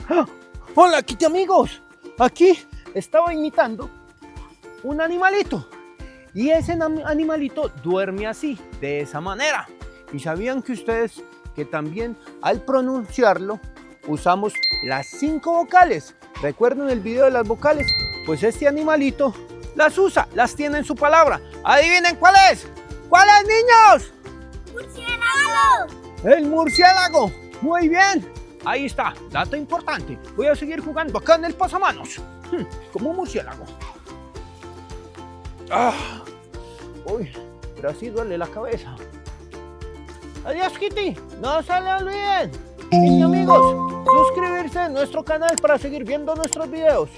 ¡Ah! Hola, Kitty amigos. Aquí estaba imitando un animalito. Y ese animalito duerme así, de esa manera. ¿Y sabían que ustedes que también al pronunciarlo usamos las 5 vocales? ¿Recuerdan el video de las vocales? Pues este animalito las usa, las tiene en su palabra. ¿Adivinen cuál es? ¿Cuál es, niños? ¡Murciélago! El murciélago. Muy bien. Ahí está, dato importante. Voy a seguir jugando acá en el pasamanos. Como un murciélago. Uy, pero así duele la cabeza. Adiós, Kitty. No se le olviden. Y amigos, suscribirse a nuestro canal para seguir viendo nuestros videos.